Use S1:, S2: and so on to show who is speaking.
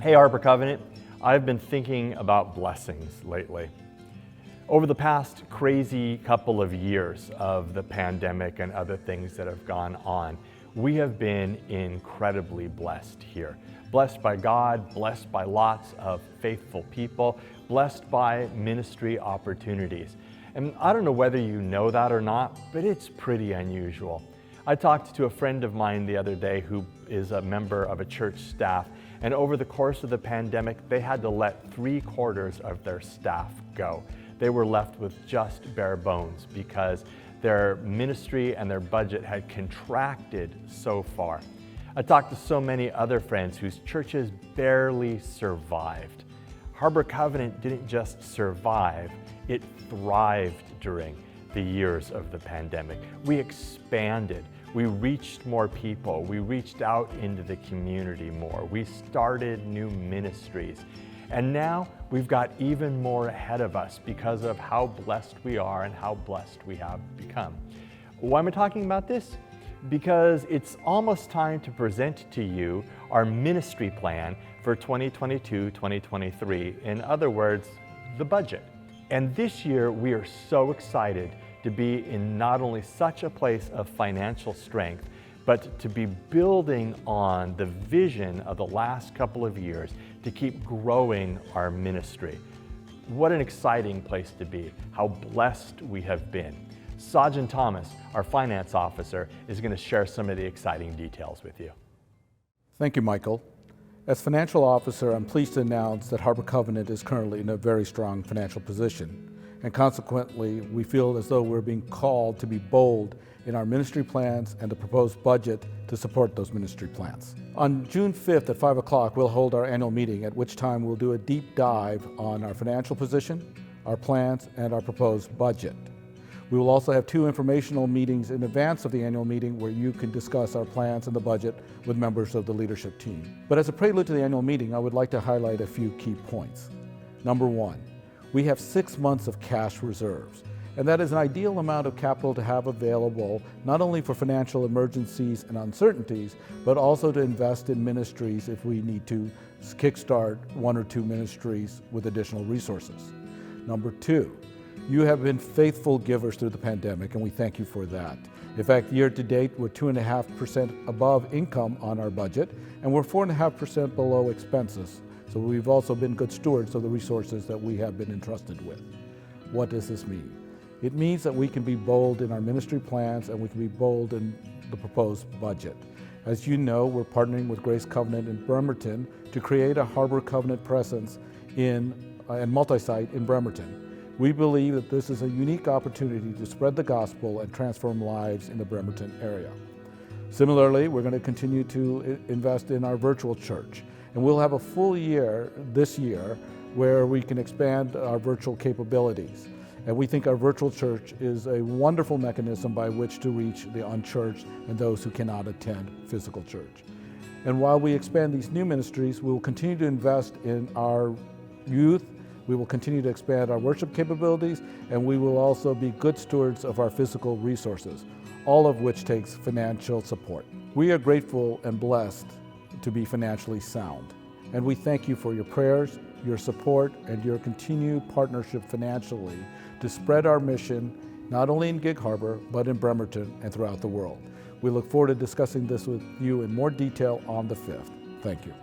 S1: Hey Harbor Covenant, I've been thinking about blessings lately. Over the past crazy couple of years of the pandemic and other things that have gone on, we have been incredibly blessed here. Blessed by God, blessed by lots of faithful people, blessed by ministry opportunities. And I don't know whether you know that or not, but it's pretty unusual. I talked to a friend of mine the other day who is a member of a church staff, and over the course of the pandemic, they had to let 3/4 of their staff go. They were left with just bare bones because their ministry and their budget had contracted so far. I talked to so many other friends whose churches barely survived. Harbor Covenant didn't just survive, it thrived during the years of the pandemic. We expanded, we reached more people, we reached out into the community more, we started new ministries. And now we've got even more ahead of us because of how blessed we are and how blessed we have become. Why am I talking about this? Because it's almost time to present to you our ministry plan for 2022-2023. In other words, the budget. And this year we are so excited to be in not only such a place of financial strength, but to be building on the vision of the last couple of years to keep growing our ministry. What an exciting place to be, how blessed we have been. Sajan Thomas, our finance officer, is going to share some of the exciting details with you.
S2: Thank you, Michael. As financial officer, I'm pleased to announce that Harbor Covenant is currently in a very strong financial position. And consequently, we feel as though we're being called to be bold in our ministry plans and the proposed budget to support those ministry plans. On June 5th at 5 o'clock, we'll hold our annual meeting, at which time we'll do a deep dive on our financial position, our plans, and our proposed budget. We will also have 2 informational meetings in advance of the annual meeting where you can discuss our plans and the budget with members of the leadership team. But as a prelude to the annual meeting, I would like to highlight a few key points. Number 1, we have 6 months of cash reserves, and that is an ideal amount of capital to have available not only for financial emergencies and uncertainties, but also to invest in ministries if we need to kickstart 1 or 2 ministries with additional resources. Number 2, you have been faithful givers through the pandemic, and we thank you for that. In fact, year to date, we're 2.5% above income on our budget, and we're 4.5% below expenses. So we've also been good stewards of the resources that we have been entrusted with. What does this mean? It means that we can be bold in our ministry plans and we can be bold in the proposed budget. As you know, we're partnering with Grace Covenant in Bremerton to create a Harbor Covenant presence and multi-site in Bremerton. We believe that this is a unique opportunity to spread the gospel and transform lives in the Bremerton area. Similarly, we're going to continue to invest in our virtual church. And we'll have a full year this year where we can expand our virtual capabilities. And we think our virtual church is a wonderful mechanism by which to reach the unchurched and those who cannot attend physical church. And while we expand these new ministries, we will continue to invest in our youth, we will continue to expand our worship capabilities, and we will also be good stewards of our physical resources, all of which takes financial support. We are grateful and blessed to be financially sound. And we thank you for your prayers, your support, and your continued partnership financially to spread our mission, not only in Gig Harbor, but in Bremerton and throughout the world. We look forward to discussing this with you in more detail on the 5th. Thank you.